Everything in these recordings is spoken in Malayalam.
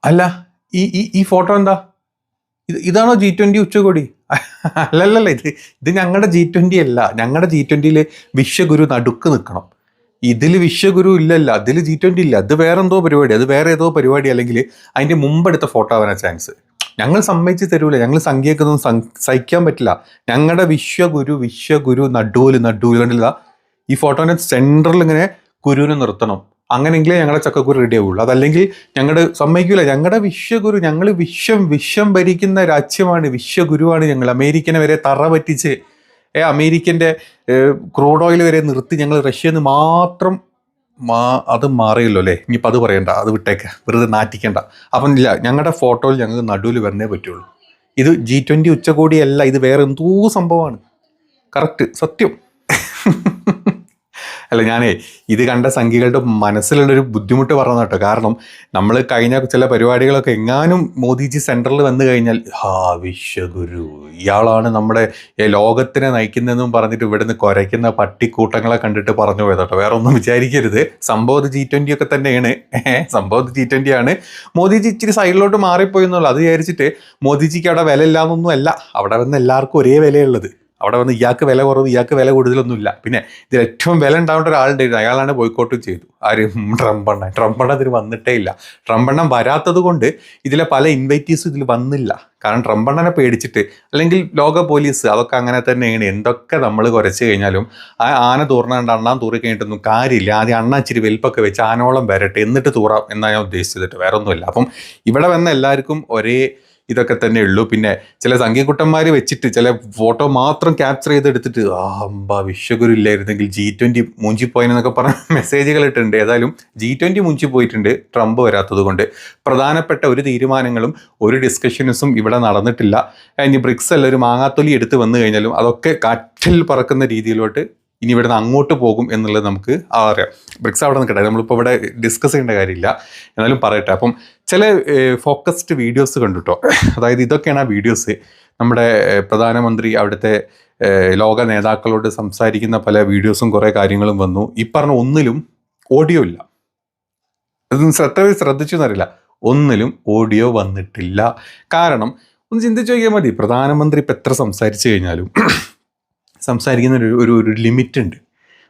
അല്ല, ഈ ഈ ഈ ഫോട്ടോ എന്താ? ഇതാണോ G20 ഉച്ചകോടി? അല്ലല്ലല്ല, ഇത് ഞങ്ങളുടെ G20 അല്ല. ഞങ്ങളുടെ G20 വിശ്വഗുരു നടുക്ക് നിൽക്കണം. ഇതിൽ വിശ്വഗുരു ഇല്ലല്ല, അതിൽ G20 ഇല്ല. അത് വേറെ എന്തോ പരിപാടി, അത് വേറെ ഏതോ പരിപാടി, അല്ലെങ്കിൽ അതിന്റെ മുമ്പെടുത്ത ഫോട്ടോ ആവാനാ ചാൻസ്. ഞങ്ങൾ സമ്മതിച്ച് തരൂല, ഞങ്ങൾ സംഖ്യക്കൊന്നും സഹിക്കാൻ പറ്റില്ല. ഞങ്ങളുടെ വിശ്വഗുരു നടുവിൽ കണ്ടില്ല, ഈ ഫോട്ടോനെ സെൻട്രൽ ഇങ്ങനെ ഗുരുവിനെ നിർത്തണം. അങ്ങനെയെങ്കിലേ ഞങ്ങളുടെ ചക്കക്കുരു റെഡി ആവുള്ളൂ. അതല്ലെങ്കിൽ ഞങ്ങളുടെ സമ്മതിക്കൂല. ഞങ്ങളുടെ വിശ്വഗുരു, ഞങ്ങൾ വിശ്വം ഭരിക്കുന്ന രാജ്യമാണ്, വിശ്വഗുരുവാണ് ഞങ്ങൾ. അമേരിക്കനെ വരെ തറ പറ്റിച്ച് അമേരിക്കൻ്റെ ക്രൂഡ് ഓയിൽ വരെ നിർത്തി ഞങ്ങൾ റഷ്യയിൽ നിന്ന് മാത്രം അത് മാറിയല്ലോ അല്ലേ. ഇനിയിപ്പോൾ അത് പറയണ്ട, അത് വിട്ടേക്ക, വെറുതെ നാറ്റിക്കണ്ട. അപ്പം ഇല്ല, ഞങ്ങളുടെ ഫോട്ടോയിൽ ഞങ്ങൾക്ക് നടുവിൽ വരണേ പറ്റുള്ളൂ. ഇത് G20 ഉച്ചകോടിയല്ല, ഇത് വേറെ എന്തോ സംഭവമാണ്. കറക്റ്റ്, സത്യം. അല്ല, ഞാനേ ഇത് കണ്ട സംഖ്യകളുടെ മനസ്സിലുള്ളൊരു ബുദ്ധിമുട്ട് പറഞ്ഞു കേട്ടോ. കാരണം നമ്മൾ കഴിഞ്ഞ ചില പരിപാടികളൊക്കെ എങ്ങാനും മോദിജി സെൻട്രലിൽ വന്നു കഴിഞ്ഞാൽ വിശ്വഗുരു ഇയാളാണ് നമ്മുടെ ലോകത്തിനെ നയിക്കുന്നതെന്നും പറഞ്ഞിട്ട് ഇവിടുന്ന് കുരയ്ക്കുന്ന പട്ടിക്കൂട്ടങ്ങളെ കണ്ടിട്ട് പറഞ്ഞു പോയത് കേട്ടോ. വേറെ ഒന്നും വിചാരിക്കരുത്. സംഭവം G20 ഒക്കെ തന്നെയാണ്. സംഭവം G20 ആണ്. മോദിജി ഇച്ചിരി സൈഡിലോട്ട് മാറിപ്പോയി എന്നുള്ളൂ. അത് വിചാരിച്ചിട്ട് മോദിജിക്ക് അവിടെ വില ഇല്ലാന്നൊന്നും അല്ല. അവിടെ വന്ന് എല്ലാവർക്കും ഒരേ വിലയുള്ളത്. അവിടെ വന്ന് ഇയാൾക്ക് വില കുറവ്, ഇയാൾക്ക് വില കൂടുതലൊന്നുമില്ല. പിന്നെ ഇതിൽ ഏറ്റവും വില ഉണ്ടാവേണ്ട ഒരാളുണ്ടായിരുന്നു, അയാളാണ് ബോയ്ക്കോട്ടും ചെയ്തു. ആരും ട്രംപണ്ണ ഇതിന് വന്നിട്ടേ ഇല്ല. ട്രംപണ്ണം വരാത്തത് കൊണ്ട് ഇതിലെ പല ഇൻവൈറ്റീസും ഇതിൽ വന്നില്ല. കാരണം ട്രംപണ്ണനെ പേടിച്ചിട്ട്, അല്ലെങ്കിൽ ലോക പോലീസ് അതൊക്കെ അങ്ങനെ തന്നെയാണ്. എന്തൊക്കെ നമ്മൾ കുറച്ച് കഴിഞ്ഞാലും ആ ആന തൂർന്നാണ്ട് അണ്ണാൻ തൂറി കഴിഞ്ഞിട്ടൊന്നും കാര്യമില്ല. ആദ്യം അണ്ണ ഇച്ചിരി വലിപ്പൊക്കെ വെച്ച് ആനോളം വരട്ടെ, എന്നിട്ട് തൂറാം എന്നാണ് ഞാൻ ഉദ്ദേശിച്ചിട്ട്, വേറെ ഒന്നുമില്ല. അപ്പം ഇവിടെ വന്ന എല്ലാവർക്കും ഒരേ ഇതൊക്കെ തന്നെ ഉള്ളൂ. പിന്നെ ചില സംഖ്യക്കുട്ടന്മാർ വെച്ചിട്ട് ചില ഫോട്ടോ മാത്രം ക്യാപ്ചർ ചെയ്തെടുത്തിട്ട് വിശ്വഗുരു ഇല്ലായിരുന്നെങ്കിൽ G20 മൂഞ്ചിപ്പോയെന്നൊക്കെ പറഞ്ഞ മെസ്സേജുകൾ ഇട്ടുണ്ട്. ഏതായാലും G20 മൂഞ്ചി പോയിട്ടുണ്ട് ട്രംപ് വരാത്തത് കൊണ്ട്. പ്രധാനപ്പെട്ട ഒരു തീരുമാനങ്ങളും ഒരു ഡിസ്കഷൻസും ഇവിടെ നടന്നിട്ടില്ല. ഇനി ബ്രിക്സ് അല്ല, ഒരു മാങ്ങാത്തൊലി എടുത്ത് വന്നു കഴിഞ്ഞാലും അതൊക്കെ കാറ്റിൽ പറക്കുന്ന രീതിയിലോട്ട് ഇനി ഇവിടുന്ന് അങ്ങോട്ട് പോകും എന്നുള്ളത് നമുക്ക് അറിയാം. ബ്രിക്സ് അവിടെ നിൽക്കട്ടെ, നമ്മളിപ്പോൾ ഇവിടെ ഡിസ്കസ് ചെയ്യേണ്ട കാര്യമില്ല. എന്നാലും പറയട്ടെ. അപ്പം ചില ഫോക്കസ്ഡ് വീഡിയോസ് കണ്ടുട്ടോ. അതായത് ഇതൊക്കെയാണ് ആ വീഡിയോസ്. നമ്മുടെ പ്രധാനമന്ത്രി അവിടുത്തെ ലോക നേതാക്കളോട് സംസാരിക്കുന്ന പല വീഡിയോസും കുറേ കാര്യങ്ങളും വന്നു. ഈ പറഞ്ഞ ഒന്നിലും ഓഡിയോ ഇല്ല. അത് ശ്രദ്ധിച്ചു എന്നറിയില്ല, ഒന്നിലും ഓഡിയോ വന്നിട്ടില്ല. കാരണം ഒന്ന് ചിന്തിച്ചു നോക്കിയാൽ മതി. പ്രധാനമന്ത്രി ഇപ്പം എത്ര സംസാരിച്ചു കഴിഞ്ഞാലും സംസാരിക്കുന്ന ഒരു ലിമിറ്റ് ഉണ്ട്.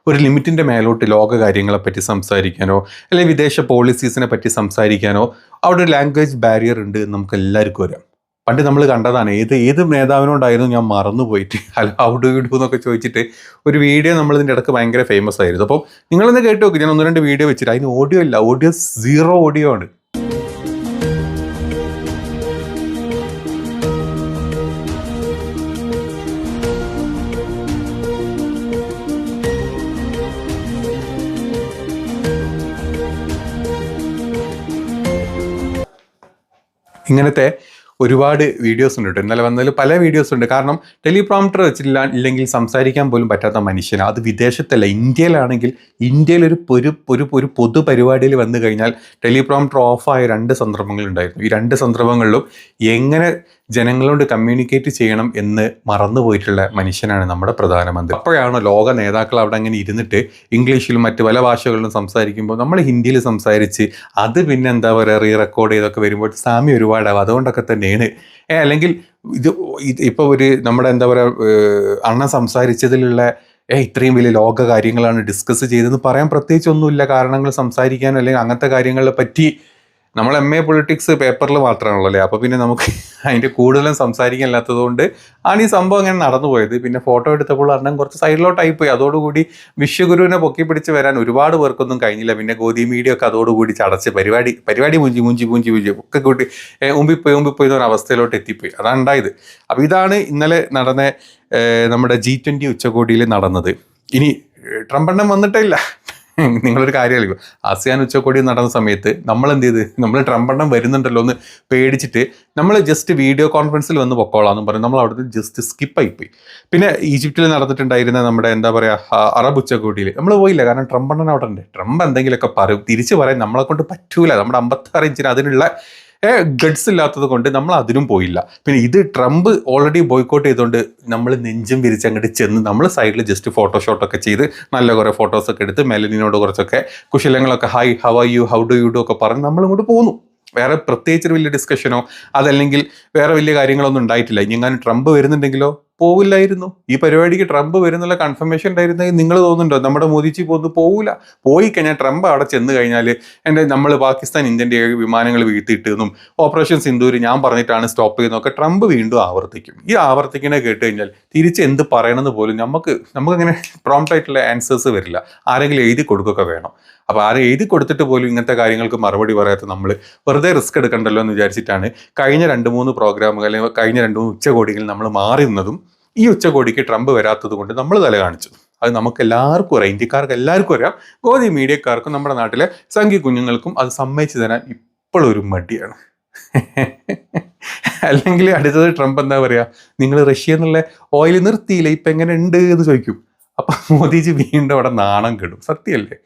ഒരു ലിമിറ്റിൻ്റെ മേലോട്ട് ലോക കാര്യങ്ങളെപ്പറ്റി സംസാരിക്കാനോ അല്ലെങ്കിൽ വിദേശ പോളിസീസിനെ പറ്റി സംസാരിക്കാനോ അവിടെ ഒരു ലാംഗ്വേജ് ബാരിയർ ഉണ്ട് എന്ന് നമുക്ക് എല്ലാവർക്കും അറിയാം. പണ്ട് നമ്മൾ കണ്ടതാണ്. ഏത് നേതാവിനോണ്ടായിരുന്നു ഞാൻ മറന്നുപോയിട്ട് ഹൗ ഡു യു ഡു എന്നൊക്കെ ചോദിച്ചിട്ട് ഒരു വീഡിയോ നമ്മളിതിൻ്റെ ഇടയ്ക്ക് ഭയങ്കര ഫേമസ് ആയിരുന്നു. അപ്പോൾ നിങ്ങളൊന്ന് കേട്ട് നോക്ക്. ഞാൻ 1-2 വീഡിയോ വെച്ചിട്ട് അതിന് ഓഡിയോ ഇല്ല. ഓഡിയോ 0 ഓഡിയോ ആണ്. ഇങ്ങനത്തെ ഒരുപാട് വീഡിയോസ് ഉണ്ട് കേട്ടോ. ഇന്നലെ വന്നതിൽ പല വീഡിയോസ് ഉണ്ട്. കാരണം ടെലിപ്രോംപ്റ്റർ വെച്ചില്ല ഇല്ലെങ്കിൽ സംസാരിക്കാൻ പോലും പറ്റാത്ത മനുഷ്യന്, അത് വിദേശത്തല്ല ഇന്ത്യയിലാണെങ്കിൽ, ഇന്ത്യയിൽ ഒരു പൊതു പരിപാടിയിൽ വന്നു കഴിഞ്ഞാൽ ടെലിപ്രോംപ്റ്റർ ഓഫായ 2 സന്ദർഭങ്ങളുണ്ടായിരുന്നു. ഈ 2 സന്ദർഭങ്ങളിലും എങ്ങനെ ജനങ്ങളോട് കമ്മ്യൂണിക്കേറ്റ് ചെയ്യണം എന്ന് മറന്നുപോയിട്ടുള്ള മനുഷ്യനാണ് നമ്മുടെ പ്രധാനമന്ത്രി. അപ്പോഴാണ് ലോക നേതാക്കൾ അവിടെ അങ്ങനെ ഇരുന്നിട്ട് ഇംഗ്ലീഷിലും മറ്റ് പല ഭാഷകളിലും സംസാരിക്കുമ്പോൾ നമ്മൾ ഹിന്ദിയിൽ സംസാരിച്ച് അത് പിന്നെ എന്താ പറയുക റെക്കോർഡ് ചെയ്തൊക്കെ വരുമ്പോൾ സാമ്യം ഒരുപാടാവും. അതുകൊണ്ടൊക്കെ തന്നെയാണ്. അല്ലെങ്കിൽ ഇപ്പോൾ ഒരു നമ്മുടെ എന്താ പറയുക അണ്ണൻ സംസാരിച്ചതിലുള്ള ഇത്രയും വലിയ ലോക കാര്യങ്ങളാണ് ഡിസ്കസ് ചെയ്തതെന്ന് പറയാൻ പ്രത്യേകിച്ചൊന്നുമില്ല. കാരണങ്ങൾ സംസാരിക്കാനോ അല്ലെങ്കിൽ അങ്ങനത്തെ കാര്യങ്ങളെ പറ്റി നമ്മൾ MA പൊളിറ്റിക്സ് പേപ്പറിൽ മാത്രമാണല്ലോ അല്ലേ. അപ്പോൾ പിന്നെ നമുക്ക് അതിൻ്റെ കൂടുതലും സംസാരിക്കാനില്ലാത്തത് കൊണ്ട് ആണ് ഈ സംഭവം അങ്ങനെ നടന്നു പോയത്. പിന്നെ ഫോട്ടോ എടുത്തപ്പോൾ അണ്ണൻ കുറച്ച് സൈഡിലോട്ടായിപ്പോയി. അതോടുകൂടി വിശ്വഗുരുവിനെ പൊക്കി പിടിച്ച് വരാൻ ഒരുപാട് പേർക്കൊന്നും കഴിഞ്ഞില്ല. പിന്നെ ഗോദി മീഡിയ ഒക്കെ അതോടുകൂടി ചടച്ച് പരിപാടി മൂഞ്ചി ഒക്കെ കൂട്ടി ഉമ്പിപ്പോയി എന്നൊരു അവസ്ഥയിലോട്ട് എത്തിപ്പോയി. അതാണ് ഉണ്ടായത്. അപ്പോൾ ഇതാണ് ഇന്നലെ നടന്ന നമ്മുടെ G20 ഉച്ചകോടിയിൽ നടന്നത്. ഇനി ട്രംപണ്ണൻ വന്നിട്ടേ ഇല്ല. നിങ്ങളൊരു കാര്യമല്ലോ, ASEAN ഉച്ചകോടി നടന്ന സമയത്ത് നമ്മൾ എന്ത് ചെയ്ത്, നമ്മൾ ട്രംപെണ്ണം വരുന്നുണ്ടല്ലോ എന്ന് പേടിച്ചിട്ട് നമ്മൾ ജസ്റ്റ് വീഡിയോ കോൺഫറൻസിൽ വന്ന് പൊക്കോളാന്നും പറഞ്ഞു നമ്മൾ അവിടുന്ന് ജസ്റ്റ് സ്കിപ്പായിപ്പോയി. പിന്നെ ഈജിപ്തിൽ നടന്നിട്ടുണ്ടായിരുന്ന നമ്മുടെ എന്താ പറയുക അറബ് ഉച്ചകോടിയിൽ നമ്മൾ പോയില്ല. കാരണം ട്രംപെണ്ണൻ അവിടെ ഉണ്ട്. ട്രംപ് എന്തെങ്കിലുമൊക്കെ പറയും, തിരിച്ച് പറയാൻ നമ്മളെ കൊണ്ട് പറ്റൂല. നമ്മുടെ 56 ഇഞ്ചിന് അതിനുള്ള ഗഡ്സ് ഇല്ലാത്തത് കൊണ്ട് നമ്മൾ അതിനും പോയില്ല. പിന്നെ ഇത് ട്രംപ് ഓൾറെഡി ബോയ്ക്കോട്ട് ചെയ്തുകൊണ്ട് നമ്മൾ നെഞ്ചും വിരിച്ച് അങ്ങോട്ട് ചെന്ന് നമ്മൾ സൈഡിൽ ജസ്റ്റ് ഫോട്ടോഷോട്ടൊക്കെ ചെയ്ത് നല്ല കുറേ ഫോട്ടോസൊക്കെ എടുത്ത് മെലനിനോട് കുറച്ചൊക്കെ കുശലങ്ങളൊക്കെ hi how are you how do you do ഒക്കെ പറഞ്ഞ് നമ്മളിങ്ങോട്ട് പോന്നു. വേറെ പ്രത്യേകിച്ചൊരു വലിയ ഡിസ്കഷനോ അതല്ലെങ്കിൽ വേറെ വലിയ കാര്യങ്ങളൊന്നും ഉണ്ടായിട്ടില്ല. ഇനി എങ്ങാനും ട്രംപ് വരുന്നുണ്ടെങ്കിലോ പോവില്ലായിരുന്നു. ഈ പരിപാടിക്ക് ട്രംപ് വരുന്നുള്ള കൺഫർമേഷൻ ഉണ്ടായിരുന്നെങ്കിൽ നിങ്ങൾ തോന്നുന്നുണ്ടോ നമ്മുടെ മോദിജി പോവില്ല. പോയി കഴിഞ്ഞാൽ ട്രംപ് അവിടെ ചെന്ന് കഴിഞ്ഞാൽ നമ്മൾ പാകിസ്ഥാൻ ഇന്ത്യൻ്റെ വിമാനങ്ങൾ വീഴ്ത്തിയിട്ടെന്നും ഓപ്പറേഷൻ സിന്ദൂര് ഞാൻ പറഞ്ഞിട്ടാണ് സ്റ്റോപ്പ് ചെയ്യുന്നതൊക്കെ ട്രംപ് വീണ്ടും ആവർത്തിക്കും. ഈ ആവർത്തിക്കണേ കേട്ട് കഴിഞ്ഞാൽ തിരിച്ച് എന്ത് പറയണമെന്ന് പോലും നമുക്കങ്ങനെ പ്രോംപ്റ്റ് ആയിട്ടുള്ള ആൻസേഴ്സ് വരില്ല. ആരെങ്കിലും എഴുതി കൊടുക്കുകയൊക്കെ വേണം. അപ്പോൾ ആരും എഴുതി കൊടുത്തിട്ട് പോലും ഇങ്ങനത്തെ കാര്യങ്ങൾക്ക് മറുപടി പറയാത്ത നമ്മൾ വെറുതെ റിസ്ക് എടുക്കണ്ടല്ലോ എന്ന് വിചാരിച്ചിട്ടാണ് കഴിഞ്ഞ 2-3 പ്രോഗ്രാമുകൾ അല്ലെങ്കിൽ കഴിഞ്ഞ 2-3 ഉച്ചകോടികൾ നമ്മൾ മാറി നിന്നതും ഈ ഉച്ചകോടിക്ക് ട്രംപ് വരാത്തത് കൊണ്ട് നമ്മൾ തല കാണിച്ചു. അത് നമുക്ക് എല്ലാവർക്കും അറിയാം, ഇന്ത്യക്കാർക്ക് എല്ലാവർക്കും അറിയാം. ഗോദി മീഡിയക്കാർക്കും നമ്മുടെ നാട്ടിലെ സംഘി കുഞ്ഞുങ്ങൾക്കും അത് സമ്മതിച്ചു തരാൻ ഇപ്പോഴൊരു മടിയാണ്. അല്ലെങ്കിൽ അടുത്തത് ട്രംപ് എന്താ പറയുക, നിങ്ങൾ റഷ്യ എന്നുള്ള ഓയിൽ നിർത്തിയില്ല, ഇപ്പം എങ്ങനെ ഉണ്ട് എന്ന് ചോദിക്കും. അപ്പം മോദിജി വീണ്ടും അവിടെ നാണം കെടും. സത്യമല്ലേ?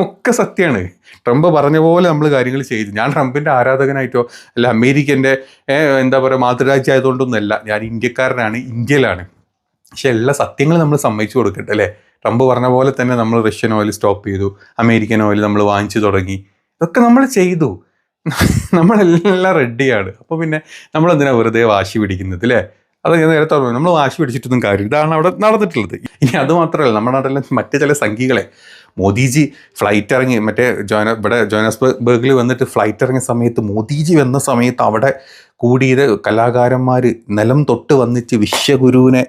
ഒക്കെ സത്യമാണ്. ട്രംപ് പറഞ്ഞ പോലെ നമ്മൾ കാര്യങ്ങൾ ചെയ്തു. ഞാൻ ട്രംപിൻ്റെ ആരാധകനായിട്ടോ അല്ല അമേരിക്കൻ്റെ എന്താ പറയുക മാതൃരാജ്യം ആയതുകൊണ്ടൊന്നുമല്ല. ഞാൻ ഇന്ത്യക്കാരനാണ്, ഇന്ത്യയിലാണ്. പക്ഷെ എല്ലാ സത്യങ്ങളും നമ്മൾ സമ്മതിച്ചു കൊടുക്കട്ടെ അല്ലേ? ട്രംപ് പറഞ്ഞ പോലെ തന്നെ നമ്മൾ റഷ്യൻ ഓയിൽ സ്റ്റോപ്പ് ചെയ്തു, അമേരിക്കൻ ഓയിൽ നമ്മൾ വാങ്ങിച്ചു തുടങ്ങി. ഇതൊക്കെ നമ്മൾ ചെയ്തു, നമ്മളെല്ലാം റെഡിയാണ്. അപ്പോൾ പിന്നെ നമ്മളെന്തിനാ വെറുതെ വാശി പിടിക്കുന്നത് അല്ലേ? അത് ഞാൻ നേരത്തെ പറഞ്ഞു, നമ്മൾ വാശി പിടിച്ചിട്ടൊന്നും കാര്യം. ഇതാണ് അവിടെ നടന്നിട്ടുള്ളത്. ഇനി അത് മാത്രമല്ല, നമ്മുടെ നാട്ടിലെ മറ്റു ചില സംഘികളെ മോദിജി ഫ്ലൈറ്റ് ഇറങ്ങി ഇവിടെ ജോഹന്നാസ്ബർഗിൽ വന്നിട്ട് ഫ്ലൈറ്റ് ഇറങ്ങിയ സമയത്ത് മോദിജി വന്ന സമയത്ത് അവിടെ കൂടിയത് കലാകാരന്മാർ നിലം തൊട്ട് വന്നിച്ച് വിശ്വഗുരുവിനെ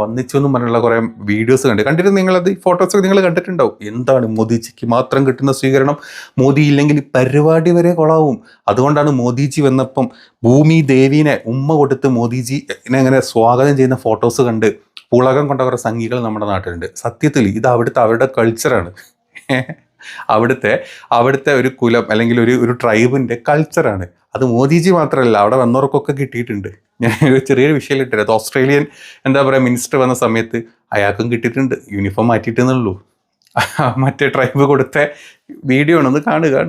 വന്നിച്ചു എന്നും പറഞ്ഞുള്ള കുറേ വീഡിയോസ് കണ്ടിരുന്നു. നിങ്ങളത് ഫോട്ടോസൊക്കെ നിങ്ങൾ കണ്ടിട്ടുണ്ടാവും. എന്താണ് മോദിജിക്ക് മാത്രം കിട്ടുന്ന സ്വീകരണം? മോദി ഇല്ലെങ്കിൽ പരിപാടി വരെ കൊളാവും. അതുകൊണ്ടാണ് മോദിജി വന്നപ്പം ഭൂമി ദേവീനെ ഉമ്മ കൊടുത്ത് മോദിജിനെ അങ്ങനെ സ്വാഗതം ചെയ്യുന്ന ഫോട്ടോസ് കണ്ട് പുളകം കൊണ്ട കുറേ സംഘികൾ നമ്മുടെ നാട്ടിലുണ്ട്. സത്യത്തിൽ ഇത് അവരുടെ കൾച്ചറാണ്. അവിടുത്തെ ഒരു കുലം അല്ലെങ്കിൽ ഒരു ട്രൈബിൻ്റെ കൾച്ചറാണ്. അത് മോദിജി മാത്രമല്ല, അവിടെ വന്നവർക്കൊക്കെ കിട്ടിയിട്ടുണ്ട്. ഞാൻ ഒരു ചെറിയൊരു വിഷയം ഇട്ടത്, അത് ഓസ്ട്രേലിയൻ എന്താ പറയുക മിനിസ്റ്റർ വന്ന സമയത്ത് അയാൾക്കും കിട്ടിയിട്ടുണ്ട്. യൂണിഫോം മാറ്റിയിട്ടെന്നുള്ളൂ. മറ്റേ ട്രൈബ് കൊടുത്ത വീഡിയോ ആണൊന്ന് കാണുക.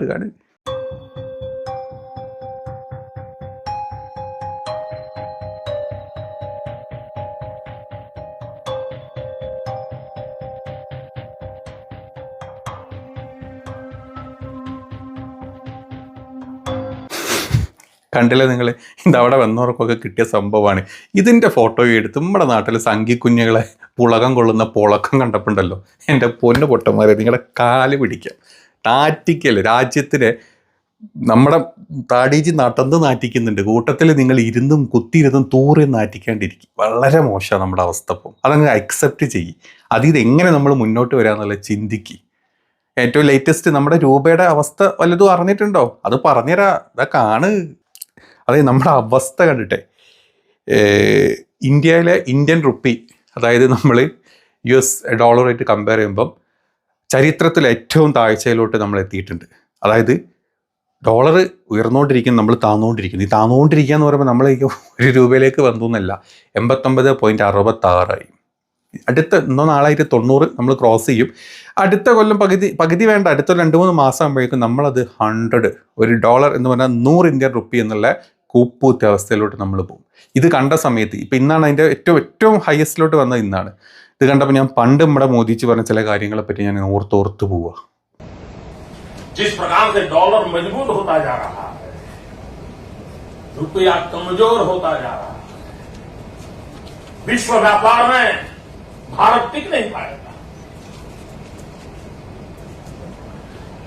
കണ്ടില്ലേ നിങ്ങൾ? ഇതവിടെ വന്നവർക്കൊക്കെ കിട്ടിയ സംഭവമാണ്. ഇതിൻ്റെ ഫോട്ടോ എടുത്ത് നമ്മുടെ നാട്ടിൽ സംഘിക്കുഞ്ഞുങ്ങളെ പുളകം കൊള്ളുന്ന പുളക്കം കണ്ടപ്പോണ്ടല്ലോ, എൻ്റെ പൊന്നു പൊട്ടന്മാരെ നിങ്ങളുടെ കാല് പിടിക്കാം. നാറ്റിക്കല് രാജ്യത്തിനെ നമ്മുടെ താടീജി നടന്ന് നാറ്റിക്കുന്നുണ്ട്. കൂട്ടത്തിൽ നിങ്ങൾ ഇരുന്നും കുത്തിയിരുന്നും തൂറി നാറ്റിക്കാണ്ടിരിക്കും. വളരെ മോശമാണ് നമ്മുടെ അവസ്ഥ. അപ്പം അതങ്ങ് അക്സെപ്റ്റ് ചെയ്യും. ഇതെങ്ങനെ നമ്മൾ മുന്നോട്ട് വരാമെന്നുള്ള ചിന്തിക്ക്. ഏറ്റവും ലേറ്റസ്റ്റ് നമ്മുടെ രൂപയുടെ അവസ്ഥ വല്ലതും അറിഞ്ഞിട്ടുണ്ടോ? അത് പറഞ്ഞുതരാ. ഇതാ അതായത് നമ്മുടെ അവസ്ഥ കണ്ടിട്ടെ, ഇന്ത്യയിലെ ഇന്ത്യൻ റുപ്പി, അതായത് നമ്മൾ US ഡോളറായിട്ട് കമ്പയർ ചെയ്യുമ്പം ചരിത്രത്തിൽ ഏറ്റവും താഴ്ചയിലോട്ട് നമ്മൾ എത്തിയിട്ടുണ്ട്. അതായത് ഡോളർ ഉയർന്നുകൊണ്ടിരിക്കുന്നു, നമ്മൾ താന്നുകൊണ്ടിരിക്കുന്നു. ഈ താന്നുകൊണ്ടിരിക്കുക എന്ന് പറയുമ്പോൾ നമ്മൾ 1 രൂപയിലേക്ക് വന്നൊന്നല്ല, 89.66 അടുത്ത നാളായിട്ട് 90 നമ്മൾ ക്രോസ് ചെയ്യും. അടുത്ത കൊല്ലം പകുതി വേണ്ട, അടുത്ത 2-3 മാസം ആകുമ്പോഴേക്കും നമ്മളത് 100, $1 എന്ന് പറഞ്ഞാൽ 100 ഇന്ത്യൻ റുപ്പി എന്നുള്ള കൂപ്പൂത്ത അവസ്ഥയിലോട്ട് നമ്മൾ പോകും. ഇത് കണ്ട സമയത്ത് ഇപ്പം ഇന്നാണ് അതിൻ്റെ ഏറ്റവും ഹയസ്റ്റിലോട്ട് വന്നത്. ഇന്നാണ് ഇത് കണ്ടപ്പോൾ ഞാൻ പണ്ട് നമ്മുടെ മോദിജി പറഞ്ഞ ചില കാര്യങ്ങളെ പറ്റി ഞാൻ ഓർത്ത് പോവുക. जिस प्रकार से डॉलर मजबूत होता जा रहा है, रुपया कमजोर होता जा रहा है, विश्व व्यापार में भारत टिक नहीं पाएगा।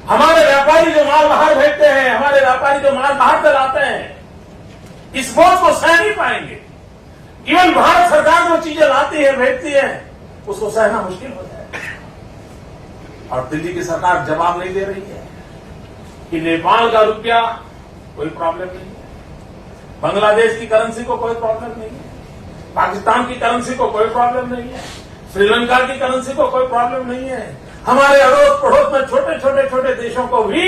हमारे व्यापारी जो माल बाहर भेजते हैं, हमारे व्यापारी जो माल बाहर चलाते हैं, इस बोझ को सह नहीं पाएंगे। इवन भारत सरकार जो चीजें लाती है भेजती है, उसको सहना मुश्किल हो जाएगा। और दिल्ली की सरकार जवाब नहीं दे रही है कि नेपाल का रुपया कोई प्रॉब्लम नहीं है, बांग्लादेश की करेंसी को कोई प्रॉब्लम नहीं है, पाकिस्तान की करेंसी को कोई प्रॉब्लम नहीं है, श्रीलंका की करेंसी को कोई प्रॉब्लम नहीं है। हमारे अड़ोस पड़ोस में छोटे देशों को भी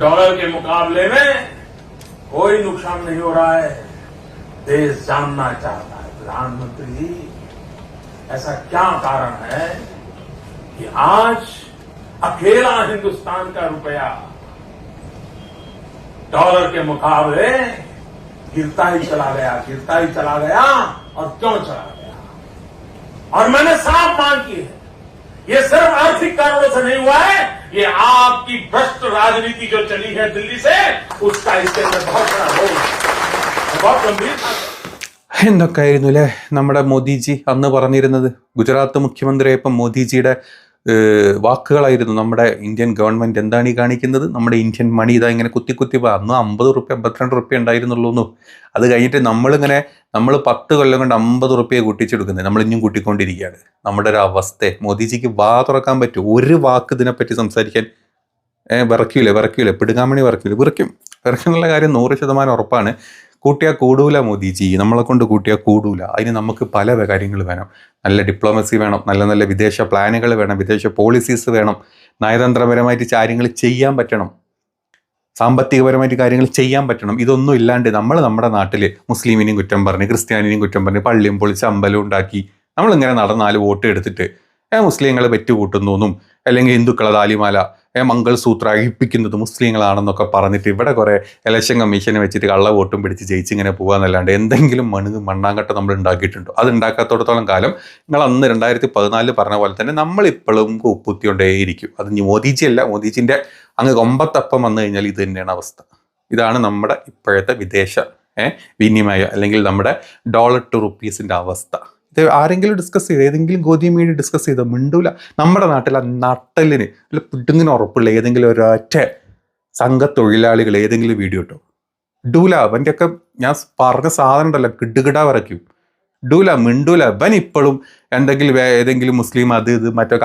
डॉलर के मुकाबले में कोई नुकसान नहीं हो रहा है। देश जानना चाहता है, प्रधानमंत्री जी ऐसा क्या कारण है कि आज अकेला हिंदुस्तान का रुपया डॉलर के मुकाबले गिरता ही चला गया और क्यों चला गया? और मैंने साफ मांग की है, ये सिर्फ आर्थिक कारणों से नहीं हुआ है, ये आपकी भ्रष्ट राजनीति जो चली है दिल्ली से, उसका इसके अंदर बहुत बड़ा रोल है। बहुत गंभीरता से എന്തൊക്കെയായിരുന്നു അല്ലേ നമ്മുടെ മോദിജി അന്ന് പറഞ്ഞിരുന്നത്. ഗുജറാത്ത് മുഖ്യമന്ത്രിയായപ്പം മോദിജിയുടെ വാക്കുകളായിരുന്നു നമ്മുടെ ഇന്ത്യൻ ഗവൺമെൻറ് എന്താണ് ഈ കാണിക്കുന്നത്, നമ്മുടെ ഇന്ത്യൻ മണി ഇതാ ഇങ്ങനെ കുത്തി കുത്തി അന്ന് 50 റുപ്യ 52 റുപ്യ ഉണ്ടായിരുന്നുള്ളൂ. അത് കഴിഞ്ഞിട്ട് നമ്മൾ 10 കൊല്ലം കൊണ്ട് 50 റുപ്യ കൂട്ടിച്ചെടുക്കുന്നത്, നമ്മൾ ഇനിയും കൂട്ടിക്കൊണ്ടിരിക്കുകയാണ്. നമ്മുടെ ഒരു അവസ്ഥ. മോദിജിക്ക് വാ തുറക്കാൻ പറ്റും, ഒരു വാക്ക് ഇതിനെപ്പറ്റി സംസാരിക്കാൻ വിറയ്ക്കൂല, പിടുങ്ങാമണി വിറയ്ക്കും എന്നുള്ള കാര്യം 100% ഉറപ്പാണ്. കൂട്ടിയാൽ കൂടൂല മോദിജി, നമ്മളെ കൊണ്ട് കൂട്ടിയാൽ കൂടൂല. അതിന് നമുക്ക് പല കാര്യങ്ങൾ വേണം. നല്ല ഡിപ്ലോമസി വേണം, നല്ല വിദേശ പ്ലാനുകൾ വേണം, വിദേശ പോളിസീസ് വേണം, നയതന്ത്രപരമായിട്ട് കാര്യങ്ങൾ ചെയ്യാൻ പറ്റണം, സാമ്പത്തികപരമായിട്ട് കാര്യങ്ങൾ ചെയ്യാൻ പറ്റണം. ഇതൊന്നും ഇല്ലാണ്ട് നമ്മൾ നമ്മുടെ നാട്ടിൽ മുസ്ലിമിനെയും കുറ്റം പറഞ്ഞ് ക്രിസ്ത്യാനിനെയും കുറ്റം പറഞ്ഞ് പള്ളിയും പൊളിച്ച് അമ്പലം ഉണ്ടാക്കി നമ്മളിങ്ങനെ നടന്നാല് വോട്ട് എടുത്തിട്ട് മുസ്ലിങ്ങൾ പെറ്റുകൂട്ടുന്നതും അല്ലെങ്കിൽ ഹിന്ദുക്കളെ താലിമാല മംഗൾസൂത്ര അഴിപ്പിക്കുന്നത് മുസ്ലിങ്ങളാണെന്നൊക്കെ പറഞ്ഞിട്ട് ഇവിടെ കുറേ ഇലക്ഷൻ കമ്മീഷനെ വെച്ചിട്ട് കള്ള വോട്ടും പിടിച്ച് ജയിച്ചിങ്ങനെ പോകാന്നല്ലാണ്ട് എന്തെങ്കിലും മണ്ണാങ്കട്ട നമ്മൾ ഉണ്ടാക്കിയിട്ടുണ്ടോ? അത് ഉണ്ടാക്കാത്തോടത്തോളം കാലം നിങ്ങൾ അന്ന് 2014 പറഞ്ഞ പോലെ തന്നെ നമ്മളിപ്പോഴും ഉപ്പുത്തിക്കൊണ്ടേയിരിക്കും. അത് മോദിജി അല്ല, മോദിജിൻ്റെ അങ്ങ് കൊമ്പത്തപ്പം വന്നു കഴിഞ്ഞാൽ ഇത് തന്നെയാണ് അവസ്ഥ. ഇതാണ് നമ്മുടെ ഇപ്പോഴത്തെ വിദേശ വിനിമയ അല്ലെങ്കിൽ നമ്മുടെ ഡോളർ ടു റുപ്പീസിൻ്റെ അവസ്ഥ. ഇത് ആരെങ്കിലും ഡിസ്കസ് ചെയ്ത് ഏതെങ്കിലും ഗോതി മീഡിയ ഡിസ്കസ് ചെയ്തോ? മിണ്ടൂല. നമ്മുടെ നാട്ടിൽ ആ നട്ടലിന് അല്ല പിടുങ്ങിന് ഉറപ്പുള്ള ഏതെങ്കിലും ഒരൊറ്റ സംഘത്തൊഴിലാളികൾ ഏതെങ്കിലും വീഡിയോ ഇട്ടോ? ഇടൂല. അവൻ്റെയൊക്കെ ഞാൻ പറഞ്ഞ സാധനം ഉണ്ടല്ലോ കിടുകിടാ വരയ്ക്കും. ഇടൂല, മിണ്ടൂല. അവൻ ഇപ്പോഴും എന്തെങ്കിലും ഏതെങ്കിലും മുസ്ലിം അത് ഇത് മറ്റോ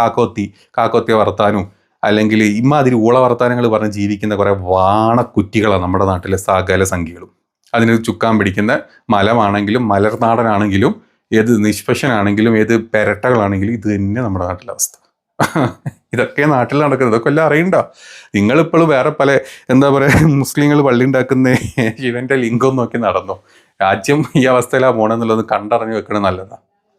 കാക്കോത്തിയ വർത്താനും അല്ലെങ്കിൽ ഇമാതിരി ഊള വർത്താനങ്ങൾ പറഞ്ഞ് ജീവിക്കുന്ന കുറേ വാണക്കുറ്റികളാണ് നമ്മുടെ നാട്ടിലെ സകല സംഖ്യകളും. അതിന് ചുക്കാൻ പിടിക്കുന്ന മലമാണെങ്കിലും മലർനാടനാണെങ്കിലും ഏത് നിഷ്പക്ഷനാണെങ്കിലും ഏത് പെരട്ടകളാണെങ്കിലും ഇത് തന്നെ നമ്മുടെ നാട്ടിലെ അവസ്ഥ. ഇതൊക്കെ നാട്ടിൽ നടക്കുന്നത്. ഇതൊക്കെ എല്ലാം അറിയണ്ട. നിങ്ങളിപ്പോഴും വേറെ പല എന്താ പറയുക മുസ്ലിങ്ങൾ പള്ളി ഉണ്ടാക്കുന്ന ശിവന്റെ ലിംഗം നോക്കി നടന്നോ? രാജ്യം ഈ അവസ്ഥയിലാണ് പോകണമെന്നുള്ളത് കണ്ടറിഞ്ഞ് വെക്കണം നല്ലതാണ്.